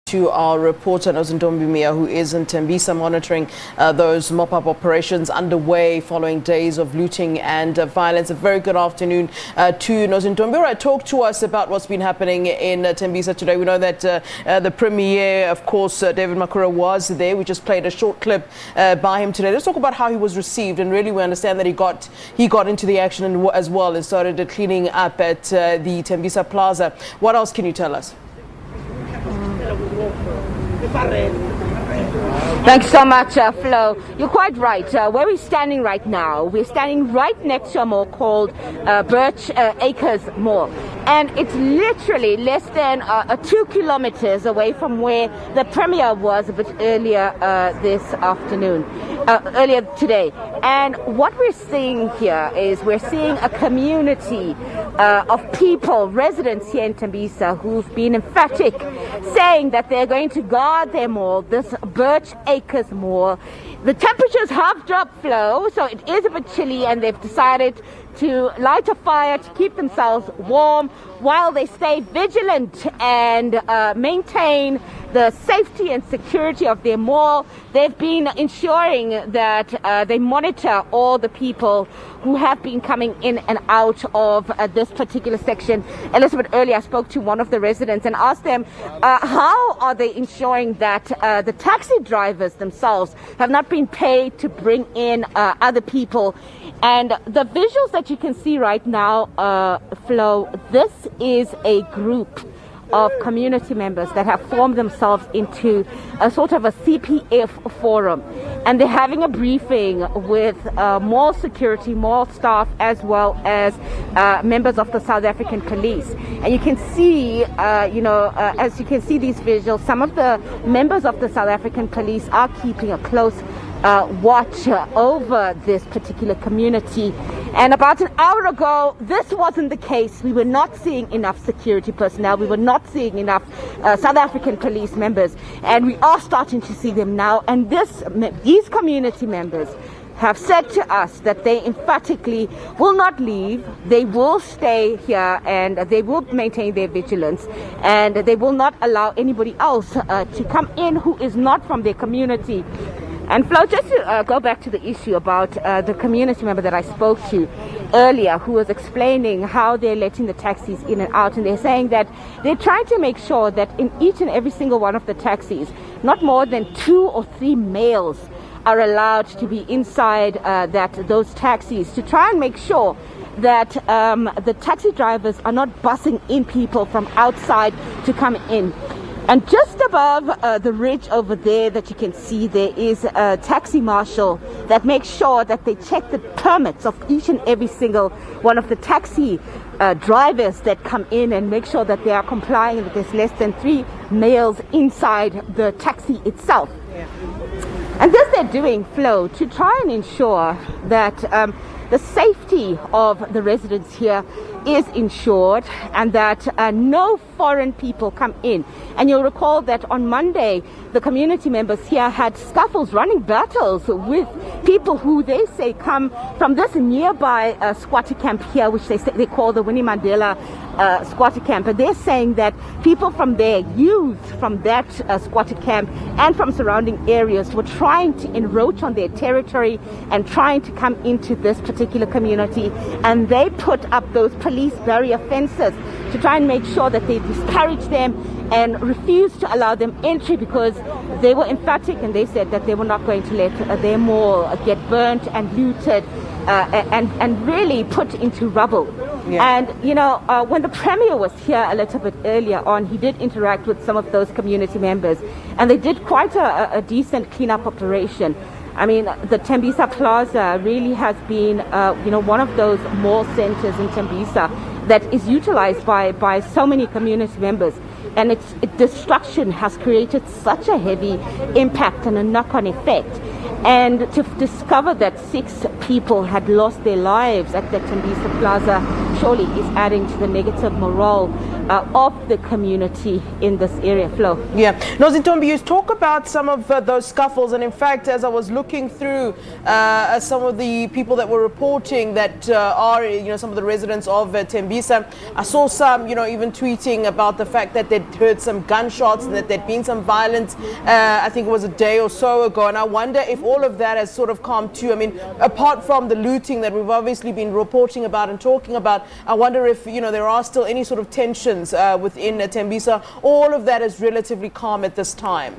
To our reporter Nozintombi Miya, who is in Tembisa monitoring those mop-up operations underway following days of looting and violence. A very good afternoon to Nozintombi. All right, talk to us about what's been happening in Tembisa today. We know that the Premier, of course, David Makura was there. We just played a short clip by him today. Let's talk about how he was received, and really we understand that he got into the action as well and started cleaning up at the Tembisa Plaza. What else can you tell us? Thanks so much, Flo. You're quite right. Where we're standing right now, we're standing right next to a mall called Birch Acres Mall. And it's literally less than 2 kilometers away from where the Premier was a bit earlier this afternoon, earlier today. And what we're seeing here is we're seeing a community of people, residents here in Tembisa, who've been emphatic, saying that they're going to guard their mall, this Birch Acres Mall. The temperatures have dropped, Flo, so it is a bit chilly, and they've decided to light a fire to keep themselves warm while they stay vigilant and maintain the safety and security of their mall. They've been ensuring that they monitor all the people who have been coming in and out of this particular section. Elizabeth, earlier I spoke to one of the residents and asked them how are they ensuring that the taxi drivers themselves have not been paid to bring in other people. And the visuals that you can see right now, Flo, this is a group of community members that have formed themselves into a sort of a CPF forum, and they're having a briefing with more security, more staff, as well as members of the South African police. And you can see, as you can see these visuals, some of the members of the South African police are keeping a close watch over this particular community. And about an hour ago, this wasn't the case. We were not seeing enough security personnel. We were not seeing enough South African police members, and we are starting to see them now. And these community members have said to us that they emphatically will not leave. They will stay here, and they will maintain their vigilance, and they will not allow anybody else to come in who is not from their community. And Flo, just to go back to the issue about the community member that I spoke to earlier, who was explaining how they're letting the taxis in and out, and they're saying that they're trying to make sure that in each and every single one of the taxis, not more than 2 or 3 males are allowed to be inside those taxis, to try and make sure that the taxi drivers are not bussing in people from outside to come in. And just above the ridge over there that you can see, there is a taxi marshal that makes sure that they check the permits of each and every single one of the taxi drivers that come in, and make sure that they are complying, that there's less than 3 males inside the taxi itself. Yeah. And this they're doing, Flo, to try and ensure that the safety of the residents here is ensured, and that no foreign people come in. And you'll recall that on Monday, the community members here had scuffles, running battles with people who they say come from this nearby squatter camp here, which they call the Winnie Mandela squatter camp. And they're saying that people from there, youth from that squatter camp and from surrounding areas, were trying to encroach on their territory and trying to come into this particular community. And they put up those police barrier fences to try and make sure that they discourage them and refuse to allow them entry, because they were emphatic, and they said that they were not going to let their mall get burnt and looted and really put into rubble. Yeah. And when the Premier was here a little bit earlier on, he did interact with some of those community members, and they did quite a decent cleanup operation. I mean, the Tembisa Plaza really has been, one of those mall centers in Tembisa that is utilized by so many community members. And its destruction has created such a heavy impact and a knock-on effect. And to discover that 6 people had lost their lives at the Tembisa Plaza surely is adding to the negative morale of the community in this area. Flo. Yeah. Nozintombi, you talk about some of those scuffles, and in fact, as I was looking through some of the people that were reporting that are, some of the residents of Tembisa, I saw some, even tweeting about the fact that they'd heard some gunshots and that there'd been some violence, I think it was a day or so ago, and I wonder if all of that has sort of calmed too. I mean, apart from the looting that we've obviously been reporting about and talking about, I wonder if, there are still any sort of tensions within Tembisa. All of that is relatively calm at this time.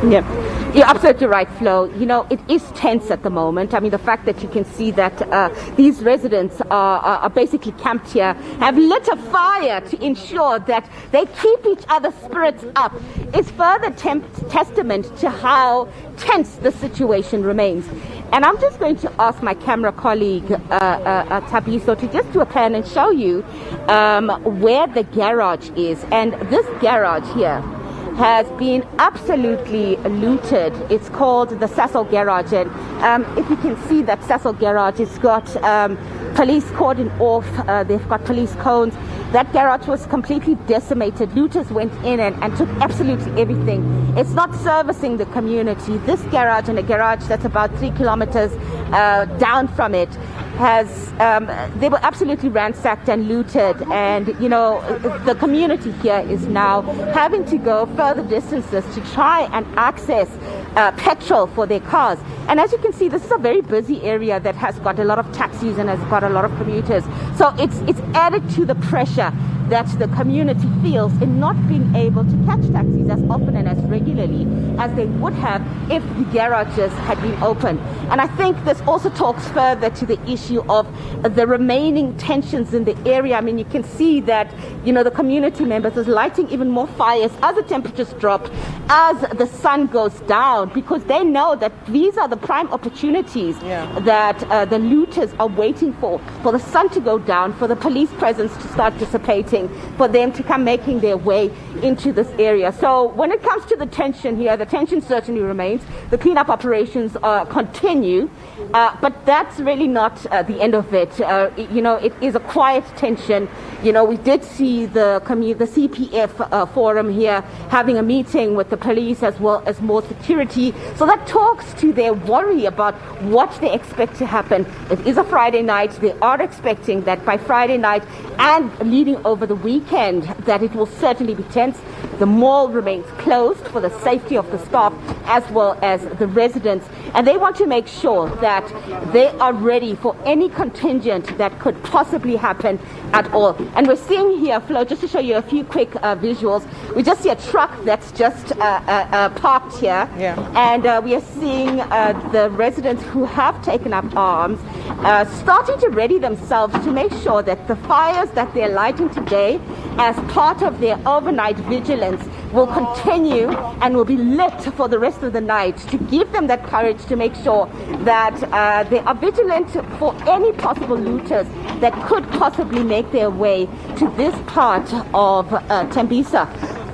Yeah. You're absolutely right, Flo. It is tense at the moment. I mean, the fact that you can see that these residents are basically camped here, have lit a fire to ensure that they keep each other's spirits up, is further testament to how tense the situation remains. And I'm just going to ask my camera colleague, Tembisa, to just do a pan and show you where the garage is. And this garage here has been absolutely looted. It's called the Cecil Garage, and if you can see that Cecil Garage, it's got police cordon off, they've got police cones. That garage was completely decimated. Looters went in and took absolutely everything. It's not servicing the community. This garage and a garage that's about 3 kilometers down from it they were absolutely ransacked and looted, and the community here is now having to go further distances to try and access petrol for their cars. And as you can see, this is a very busy area that has got a lot of taxis and has got a lot of commuters, so it's added to the pressure that the community feels in not being able to catch taxis as often and as regularly as they would have if the garages had been open. And I think this also talks further to the issue of the remaining tensions in the area. I mean, you can see that, the community members is lighting even more fires as the temperatures drop, as the sun goes down, because they know that these are the prime opportunities that the looters are waiting for the sun to go down, for the police presence to start dissipating, for them to come making their way into this area. So when it comes to the tension here, the tension certainly remains. The cleanup operations continue, but that's really not the end of it. It is a quiet tension. We did see the CPF forum here having a meeting with the police as well as more security. So that talks to their worry about what they expect to happen. It is a Friday night. They are expecting that by Friday night and leading over the weekend that it will certainly be tense. The mall remains closed for the safety of the staff as well as the residents, and they want to make sure that they are ready for any contingent that could possibly happen at all. And we're seeing here, Flo, just to show you a few quick visuals, we just see a truck that's just parked here, and we are seeing the residents who have taken up arms starting to ready themselves to make sure that the fires that they're lighting today as part of their overnight vigilance will continue and will be lit for the rest of the night, to give them that courage to make sure that they are vigilant for any possible looters that could possibly make their way to this part of Tembisa.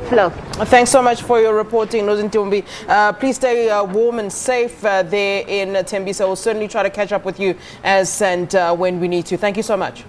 Flo. Thanks so much for your reporting, Nozintombi. Please stay warm and safe there in Tembisa. We'll certainly try to catch up with you as and when we need to. Thank you so much.